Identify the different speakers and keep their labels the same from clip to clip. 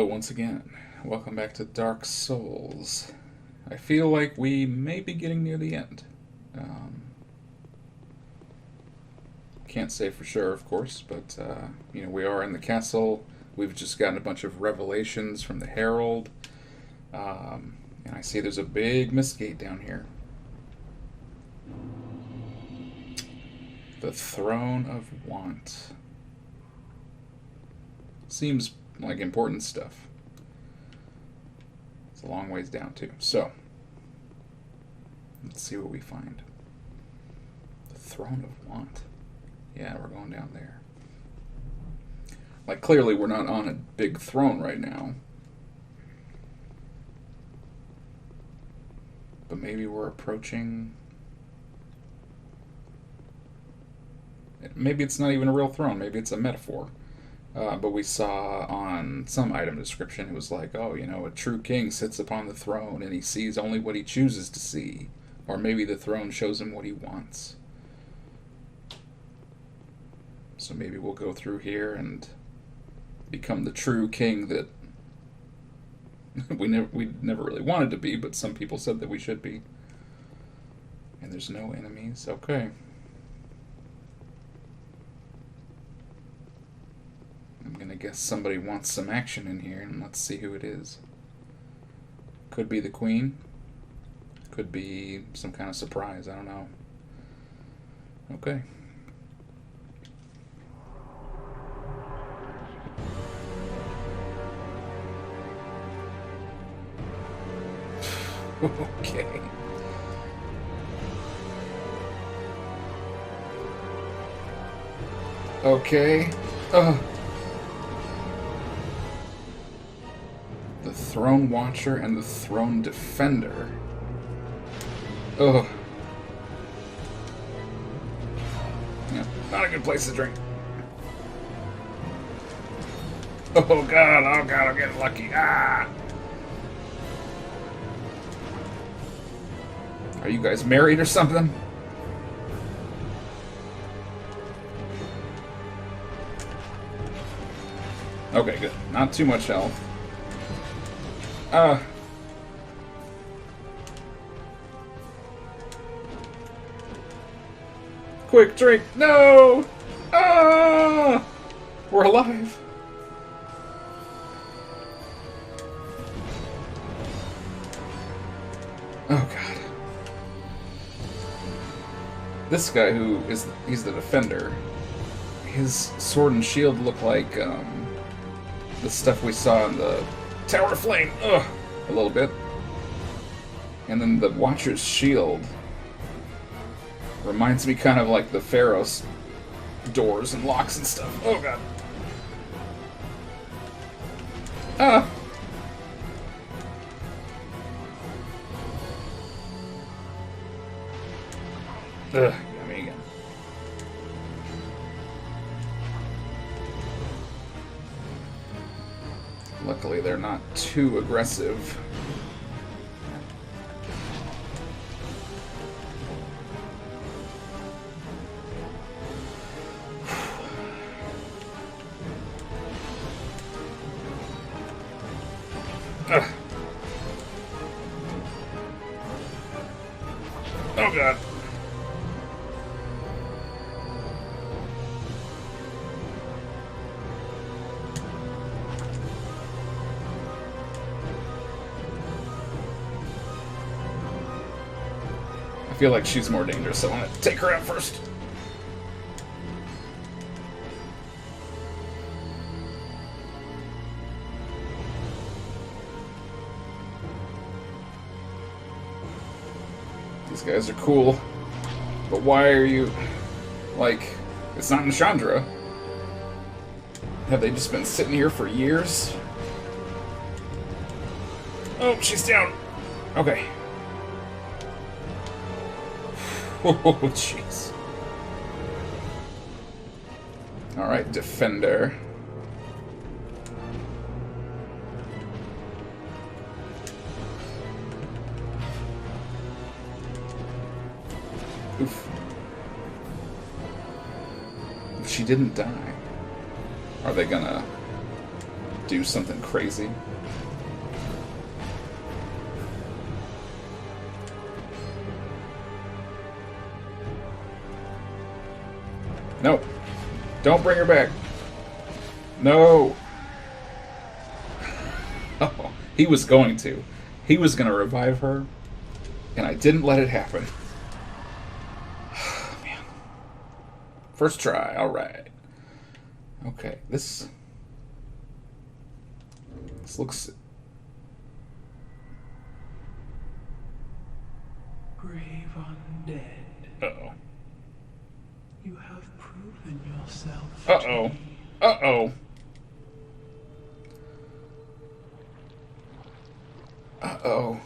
Speaker 1: Hello once again. Welcome back to Dark Souls. I feel like we may be getting near the end. Um, can't say for sure, of course, but we are in the castle. We've just gotten a bunch of revelations from the Herald, and I see there's a big mist gate down here. The Throne of Want. Seems like important stuff. It's a long ways down, too. So, let's see what we find. The Throne of Want. Yeah, we're going down there. Like, clearly we're not on a big throne right now. But maybe we're approaching... Maybe it's not even a real throne. Maybe it's a metaphor. But we saw on some item description, it was like, oh, a true king sits upon the throne and he sees only what he chooses to see. Or maybe the throne shows him what he wants. So maybe we'll go through here and become the true king that we never really wanted to be, but some people said that we should be. And there's no enemies. Okay. I'm gonna guess somebody wants some action in here, and let's see who it is. Could be the queen. Could be some kind of surprise. I don't know. Okay. Okay. Okay. The Throne Watcher and the Throne Defender. Ugh. Yeah, not a good place to drink. Oh god, I'm getting lucky. Ah! Are you guys married or something? Okay, good. Not too much health. Quick drink! No! We're alive! Oh god. This guy he's the defender. His sword and shield look like, the stuff we saw in the Tower of Flame. Ugh! A little bit. And then the Watcher's shield reminds me kind of like the Pharaoh's doors and locks and stuff. Oh god. Ah! Ugh, got me again. Luckily, they're not too aggressive. Ugh. Oh god. I feel like she's more dangerous, so I want to take her out first. These guys are cool, but why are you... Like, it's not in Chandra. Have they just been sitting here for years? Oh, she's down. Okay. Oh, jeez. Alright, defender. Oof. She didn't die. Are they gonna do something crazy. No. Don't bring her back. No. Oh, he was going to. He was going to revive her, and I didn't let it happen. Man. First try. All right. Okay, this looks...
Speaker 2: Brave undead.
Speaker 1: Uh-oh.
Speaker 2: You have proven yourself.
Speaker 1: Uh-oh. Uh-oh. Uh-oh.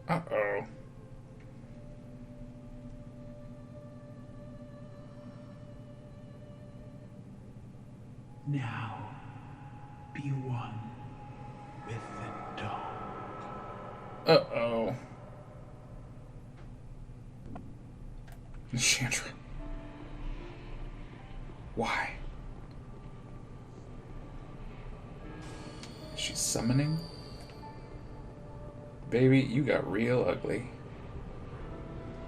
Speaker 1: Uh-oh.
Speaker 2: Now, be one with the dawn.
Speaker 1: Uh-oh. Chandra. Why? Is she summoning? Baby, you got real ugly.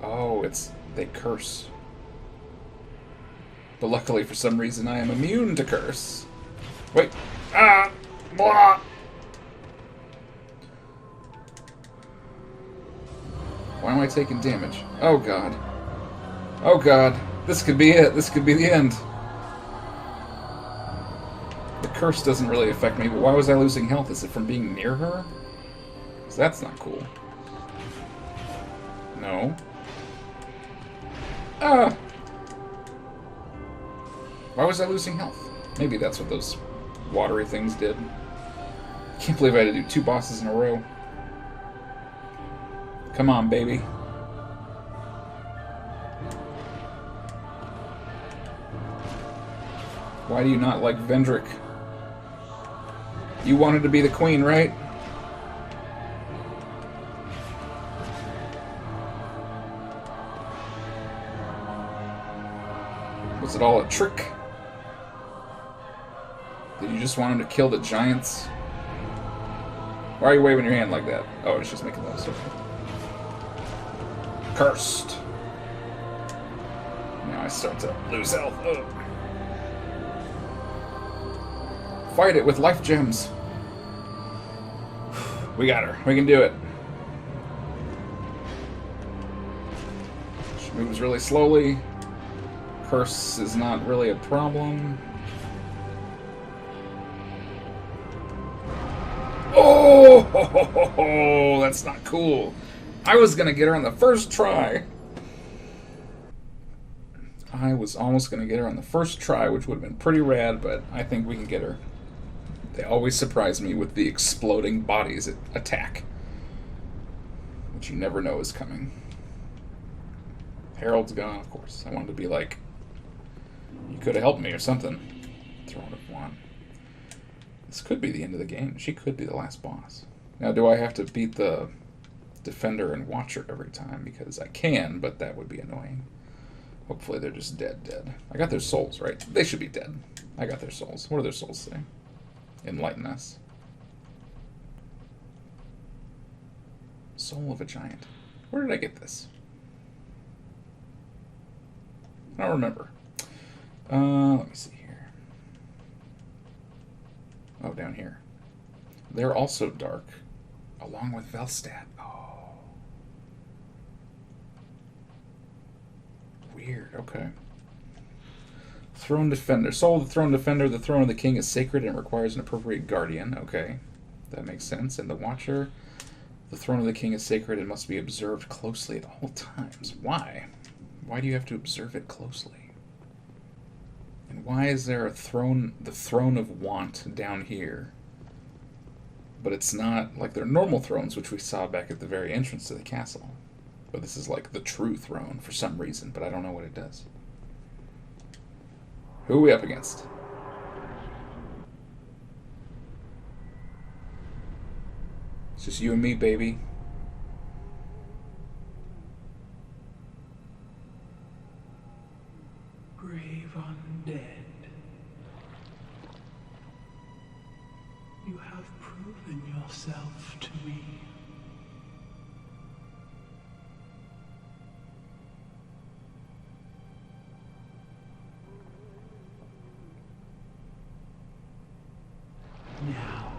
Speaker 1: Oh, it's... they curse. But luckily, for some reason, I am immune to curse. Wait. Ah! Blah! Why am I taking damage? Oh, God. Oh, God. This could be it. This could be the end. The curse doesn't really affect me, but why was I losing health? Is it from being near her? Because that's not cool. No. Ah! Why was I losing health? Maybe that's what those watery things did. I can't believe I had to do 2 bosses in a row. Come on, baby. Why do you not like Vendrick? You wanted to be the queen, right? Was it all a trick? Did you just want him to kill the giants? Why are you waving your hand like that? Oh, it's just making those. Okay. Cursed. Now I start to lose health. Ugh. Fight it with life gems. We got her. We can do it. She moves really slowly. Curse is not really a problem. Oh, that's not cool. I was going to get her on the first try. I was almost going to get her on the first try, which would have been pretty rad, but I think we can get her. They always surprise me with the exploding bodies attack, which you never know is coming. Harold's gone, of course. I wanted to be like, you could have helped me or something. Throne of One. This could be the end of the game. She could be the last boss. Now, do I have to beat the Defender and Watcher every time? Because I can, but that would be annoying. Hopefully they're just dead. I got their souls, right? They should be dead. I got their souls. What do their souls say? Enlighten us. Soul of a Giant. Where did I get this? I don't remember. Let me see here. Oh, down here. They're also dark, along with Velstadt. Oh. Weird, okay. Throne Defender. Soul of the Throne Defender. The throne of the king is sacred and requires an appropriate guardian. Okay, that makes sense. And the Watcher. The throne of the king is sacred and must be observed closely at all times. Why? Why do you have to observe it closely? And why is there a throne, the Throne of Want, down here? But it's not like their normal thrones, which we saw back at the very entrance to the castle. But this is like the true throne for some reason, but I don't know what it does. Who are we up against? It's just you and me, baby.
Speaker 2: You have proven yourself to me. Now,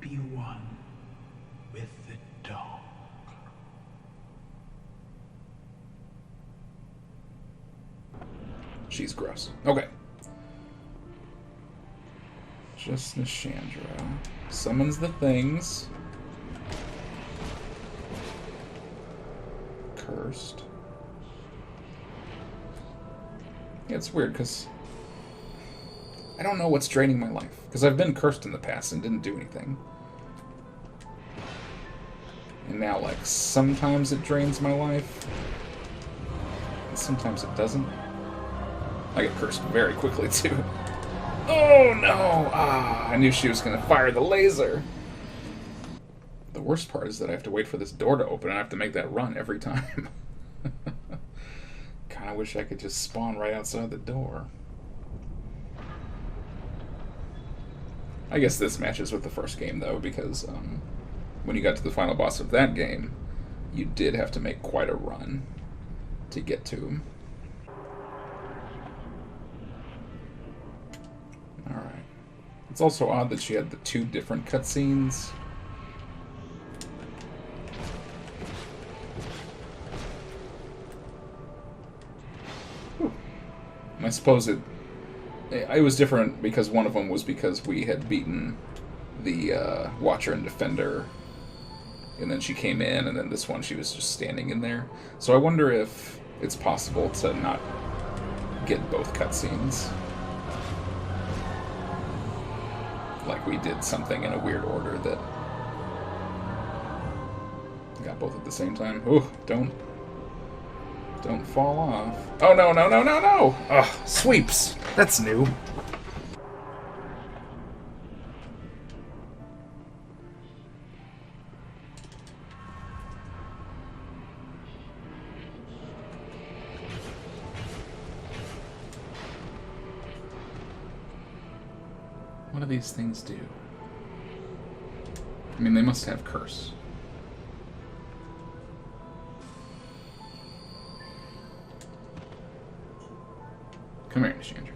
Speaker 2: be one with the dog.
Speaker 1: She's gross. Okay. Just Nishandra. Summons the things. Cursed. Yeah, it's weird, because I don't know what's draining my life. Because I've been cursed in the past and didn't do anything. And now, like, sometimes it drains my life. And sometimes it doesn't. I get cursed very quickly, too. Oh, no! Ah, I knew she was going to fire the laser. The worst part is that I have to wait for this door to open, and I have to make that run every time. Kind of wish I could just spawn right outside the door. I guess this matches with the first game, though, because when you got to the final boss of that game, you did have to make quite a run to get to him. Alright. It's also odd that she had the two different cutscenes. I suppose it was different because one of them was because we had beaten the Watcher and Defender, and then she came in, and then this one she was just standing in there. So I wonder if it's possible to not get both cutscenes. Like we did something in a weird order that got both at the same time. Ooh, don't fall off. Oh, no, no, no, no, no! Ugh, sweeps. That's new. What do these things do? I mean, they must have curse. Come here, Nishandra.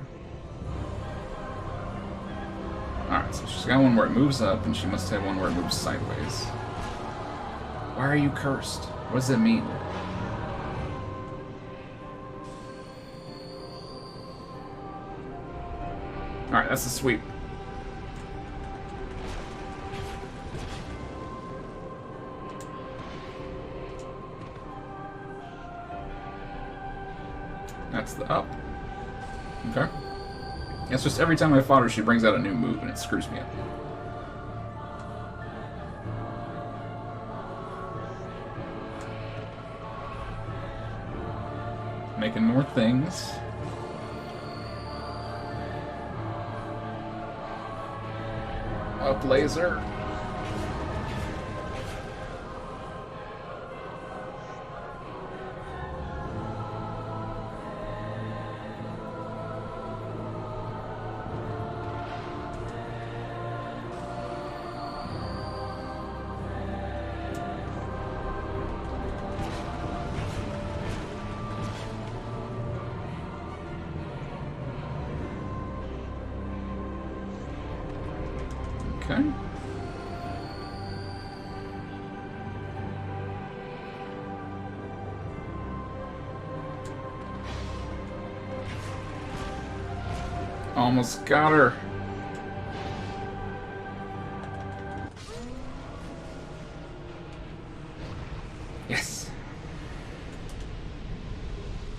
Speaker 1: Alright, so she's got one where it moves up, and she must have one where it moves sideways. Why are you cursed? What does it mean? Alright, that's the sweep. That's the up. Okay. It's just every time I fought her, she brings out a new move, and it screws me up. Making more things. Up laser. Okay. Almost got her. Yes.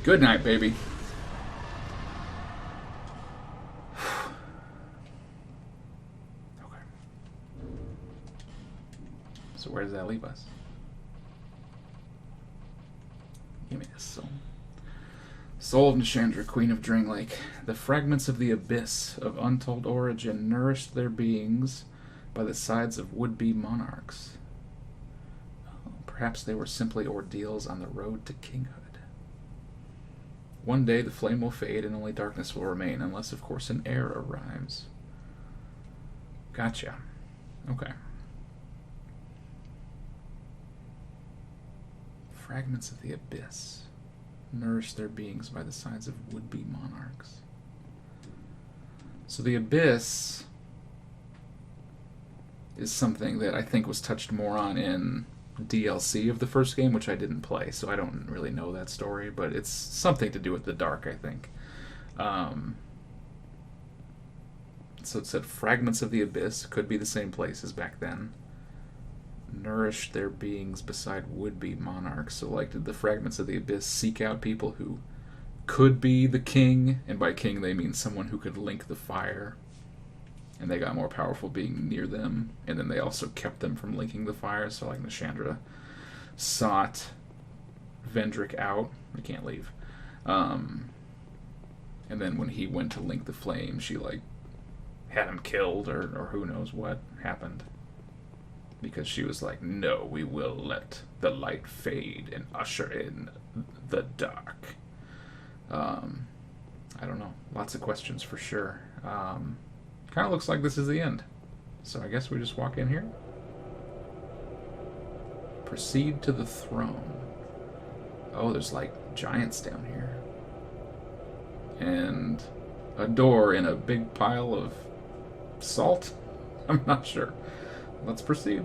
Speaker 1: Good night, baby. So where does that leave us? Give me this soul. Soul of Nishandra, Queen of Drangleic. The fragments of the abyss of untold origin nourished their beings by the sides of would-be monarchs. Oh, perhaps they were simply ordeals on the road to kinghood. One day the flame will fade and only darkness will remain, unless, of course, an heir arrives. Gotcha. Okay. Fragments of the abyss nourish their beings by the signs of would-be monarchs. So the abyss is something that I think was touched more on in DLC of the first game, which I didn't play, so I don't really know that story, but it's something to do with the dark, I think. So it said fragments of the abyss, could be the same place as back then. Nourish their beings beside would-be monarchs. So, like, did the fragments of the abyss seek out people who could be the king? And by king, they mean someone who could link the fire. And they got more powerful being near them. And then they also kept them from linking the fire. So, like, Nashandra sought Vendrick out. He can't leave. And then when he went to link the flame, she, like, had him killed, or who knows what happened. Because she was like, no, we will let the light fade and usher in the dark. I don't know. Lots of questions for sure. Kind of looks like this is the end. So I guess we just walk in here. Proceed to the throne. Oh, there's like giants down here. And a door in a big pile of salt? I'm not sure. Let's proceed.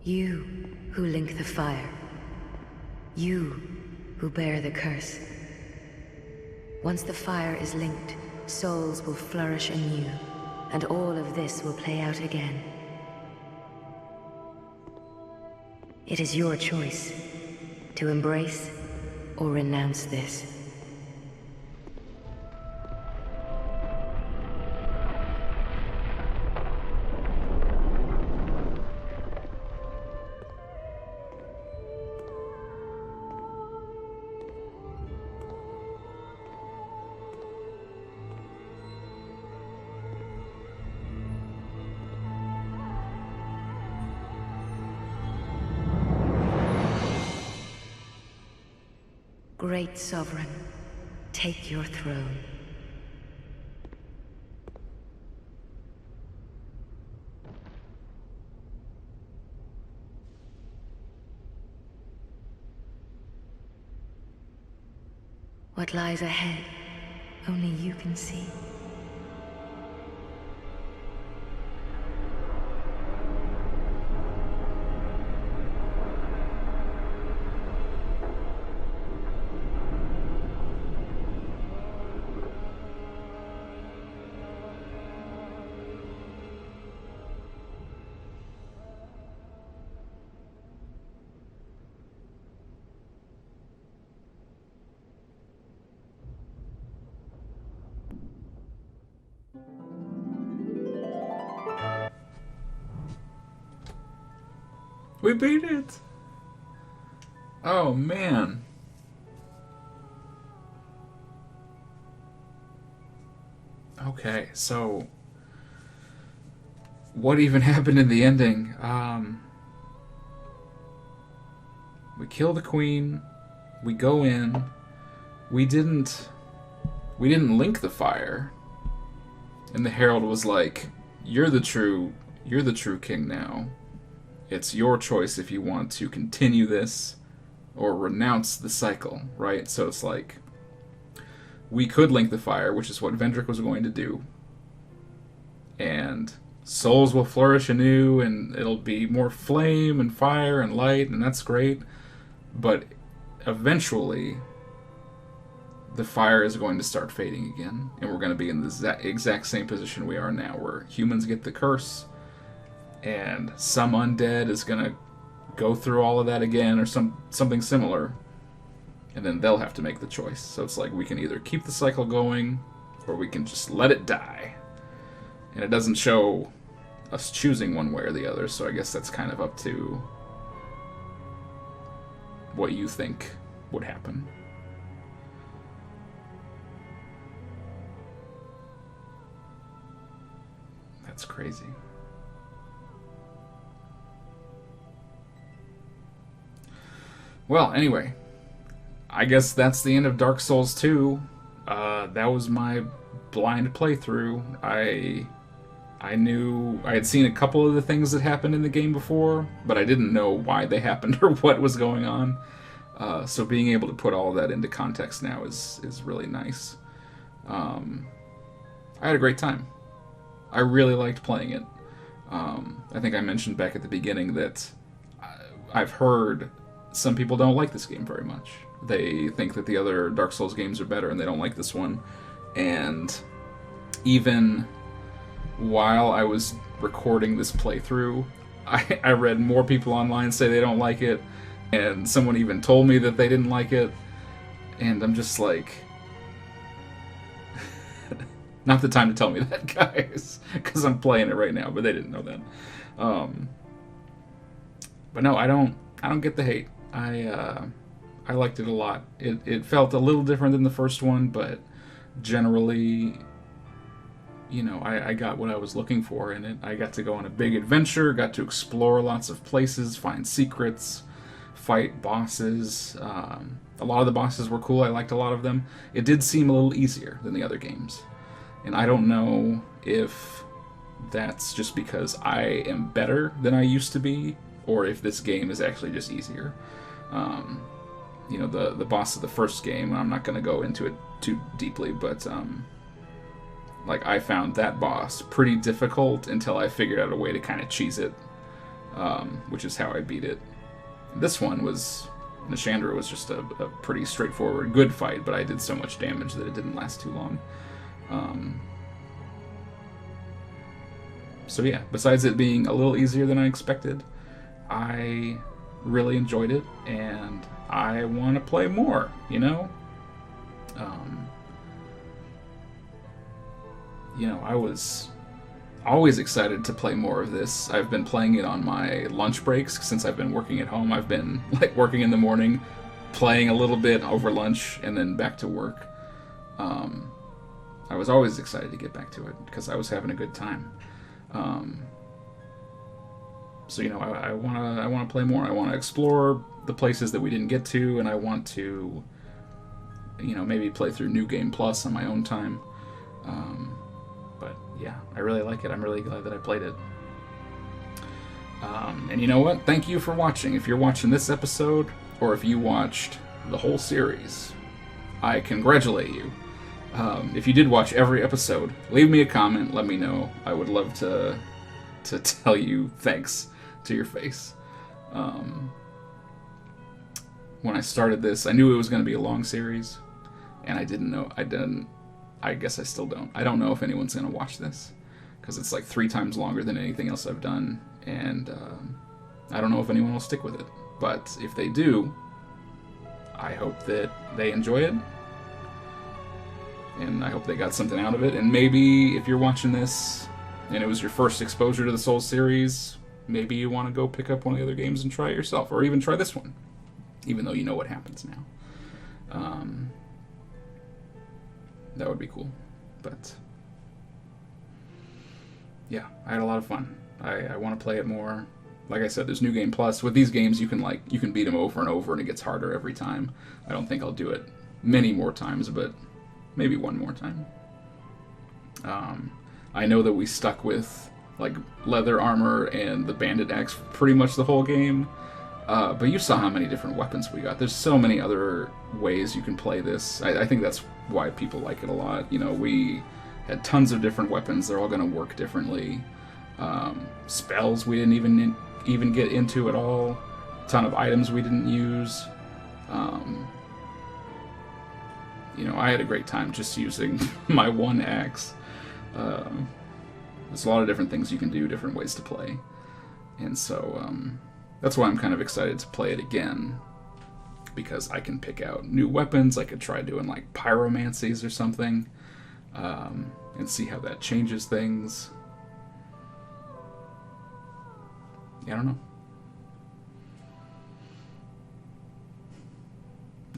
Speaker 3: You who link the fire. You who bear the curse. Once the fire is linked, souls will flourish anew, and all of this will play out again. It is your choice to embrace or renounce this. Great Sovereign, take your throne. What lies ahead, only you can see.
Speaker 1: We beat it! Oh, man. Okay, so... what even happened in the ending? We kill the queen. We go in. We didn't link the fire. And the herald was like, you're the true king now. It's your choice if you want to continue this or renounce the cycle, right? So it's like, we could link the fire, which is what Vendrick was going to do. And souls will flourish anew, and it'll be more flame and fire and light, and that's great. But eventually, the fire is going to start fading again, and we're going to be in the exact same position we are now, where humans get the curse, and some undead is going to go through all of that again, or something similar. and then they'll have to make the choice. So it's like we can either keep the cycle going, or we can just let it die. And it doesn't show us choosing one way or the other, so I guess that's kind of up to what you think would happen. That's crazy. Well, anyway, I guess that's the end of Dark Souls 2. That was my blind playthrough. I knew I had seen a couple of the things that happened in the game before, but I didn't know why they happened or what was going on. So being able to put all of that into context now is really nice. I had a great time. I really liked playing it. I think I mentioned back at the beginning that I've heard some people don't like this game very much. They think that the other Dark Souls games are better and they don't like this one. And even while I was recording this playthrough, I read more people online say they don't like it, and someone even told me that they didn't like it, and I'm just like, not the time to tell me that, guys, because I'm playing it right now, but they didn't know that. But no, I don't get the hate. I liked it a lot. It felt a little different than the first one, but generally, you know, I got what I was looking for in it. I got to go on a big adventure, got to explore lots of places, find secrets, fight bosses. A lot of the bosses were cool. I liked a lot of them. It did seem a little easier than the other games. And I don't know if that's just because I am better than I used to be, or if this game is actually just easier. You know, the boss of the first game, I'm not going to go into it too deeply, but like, I found that boss pretty difficult until I figured out a way to kind of cheese it, which is how I beat it. This one was, Nashandra was just a pretty straightforward, good fight, but I did so much damage that it didn't last too long. So yeah, besides it being a little easier than I expected, I really enjoyed it, and I want to play more, you know? You know, I was always excited to play more of this. I've been playing it on my lunch breaks since I've been working at home. I've been, like, working in the morning, playing a little bit over lunch, and then back to work. I was always excited to get back to it because I was having a good time. So, you know, I want to play more. I want to explore the places that we didn't get to, and I want to, you know, maybe play through New Game Plus on my own time. But yeah, I really like it. I'm really glad that I played it. And you know what? Thank you for watching. If you're watching this episode, or if you watched the whole series, I congratulate you. If you did watch every episode, leave me a comment. Let me know. I would love to tell you thanks to your face. When I started this, I knew it was going to be a long series, and I guess I still don't. I don't know if anyone's going to watch this, because it's like 3 times longer than anything else I've done, and I don't know if anyone will stick with it. But if they do, I hope that they enjoy it, and I hope they got something out of it. And maybe if you're watching this, and it was your first exposure to the Souls series, maybe you want to go pick up one of the other games and try it yourself, or even try this one, even though you know what happens now. That would be cool. But yeah, I had a lot of fun. I want to play it more. Like I said, there's New Game Plus. With these games, you can beat them over and over, and it gets harder every time. I don't think I'll do it many more times, but maybe one more time. I know that we stuck with like leather armor and the bandit axe for pretty much the whole game. But you saw how many different weapons we got. There's so many other ways you can play this. I think that's why people like it a lot. You know, we had tons of different weapons. They're all going to work differently. Spells we didn't even get into at all. A ton of items we didn't use. You know, I had a great time just using my one axe. There's a lot of different things you can do, different ways to play. And so, that's why I'm kind of excited to play it again. because I can pick out new weapons. I could try doing like pyromancies or something, and see how that changes things. Yeah, I don't know.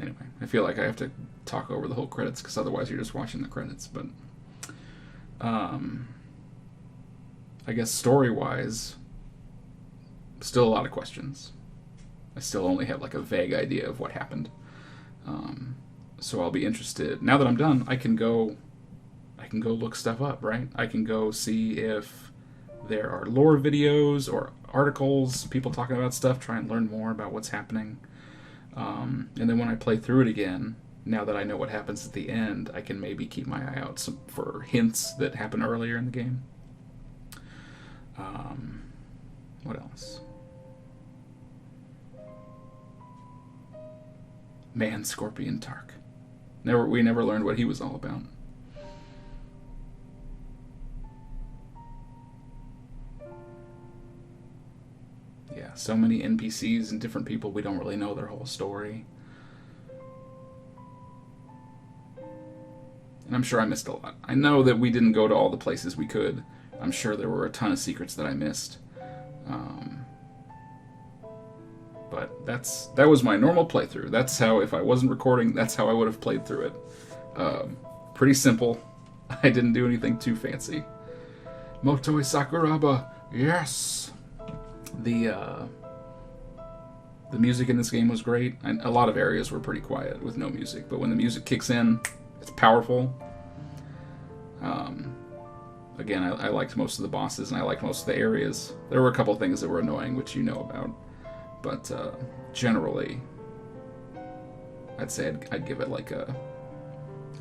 Speaker 1: Anyway, I feel like I have to talk over the whole credits because otherwise you're just watching the credits. But I guess story-wise, still a lot of questions. I still only have like a vague idea of what happened. So I'll be interested. Now that I'm done, I can go look stuff up, right? I can go see if there are lore videos or articles, people talking about stuff, try and learn more about what's happening. And then when I play through it again, now that I know what happens at the end, I can maybe keep my eye out for hints that happen earlier in the game. What else? Man, Scorpion Tark. We never learned what he was all about. Yeah, so many NPCs and different people, we don't really know their whole story. And I'm sure I missed a lot. I know that we didn't go to all the places we could. I'm sure there were a ton of secrets that I missed. But that was my normal playthrough. That's how, if I wasn't recording, that's how I would have played through it. Pretty simple. I didn't do anything too fancy. Motoi Sakuraba, yes! The music in this game was great. And a lot of areas were pretty quiet with no music, but when the music kicks in, it's powerful. Again, I liked most of the bosses, and I liked most of the areas. There were a couple things that were annoying, which you know about. But generally, I'd say I'd give it like a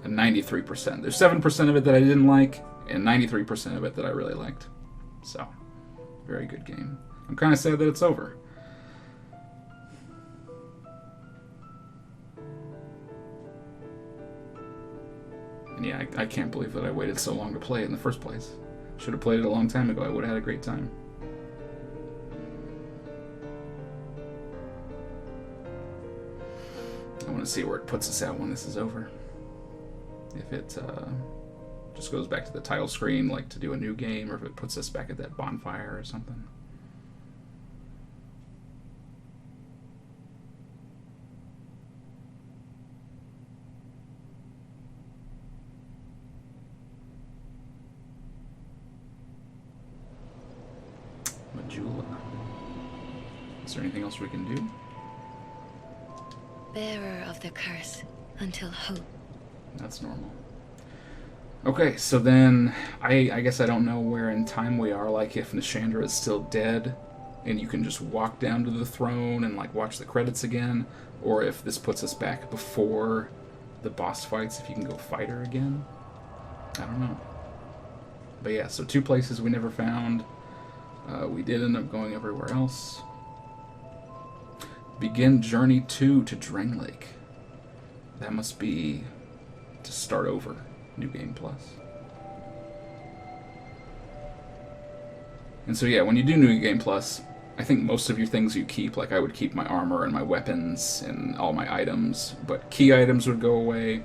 Speaker 1: 93%. There's 7% of it that I didn't like, and 93% of it that I really liked. So, very good game. I'm kind of sad that it's over. And yeah, I can't believe that I waited so long to play it in the first place. Should have played it a long time ago. I would have had a great time. I want to see where it puts us at when this is over. If it just goes back to the title screen, like to do a new game, or if it puts us back at that bonfire or something. Majula. Is there anything else we can do?
Speaker 3: Bearer of the curse until hope.
Speaker 1: That's normal. Okay, so then I guess I don't know where in time we are, like if Nishandra is still dead and you can just walk down to the throne and like watch the credits again, or if this puts us back before the boss fights, if you can go fight her again. I don't know. But yeah, so 2 places we never found. We did end up going everywhere else. Begin Journey 2 to Drangleic. That must be to start over. New Game Plus. And so yeah, when you do New Game Plus, I think most of your things you keep, like I would keep my armor and my weapons and all my items, but key items would go away.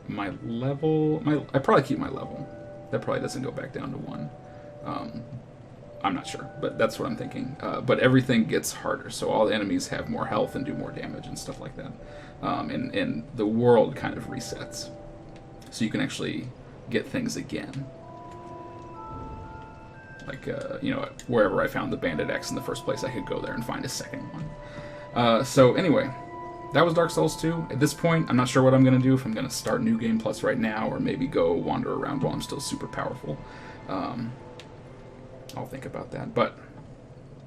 Speaker 1: My level... I probably keep my level. That probably doesn't go back down to 1. I'm not sure, but that's what I'm thinking. But everything gets harder, so all the enemies have more health and do more damage and stuff like that. And the world kind of resets. So you can actually get things again. Like, wherever I found the Bandit Axe in the first place, I could go there and find a second one. So anyway, that was Dark Souls 2. At this point, I'm not sure what I'm going to do, if I'm going to start New Game Plus right now, or maybe go wander around while I'm still super powerful. I'll think about that. But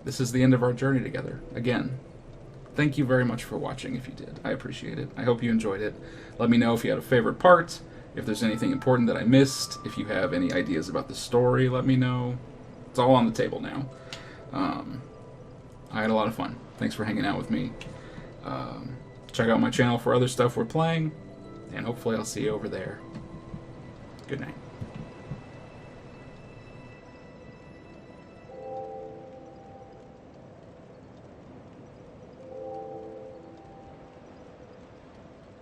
Speaker 1: this is the end of our journey together. Again, thank you very much for watching if you did. I appreciate it. I hope you enjoyed it. Let me know if you had a favorite part, if there's anything important that I missed, if you have any ideas about the story, let me know. It's all on the table now. I had a lot of fun. Thanks for hanging out with me. Check out my channel for other stuff we're playing, and hopefully I'll see you over there. Good night.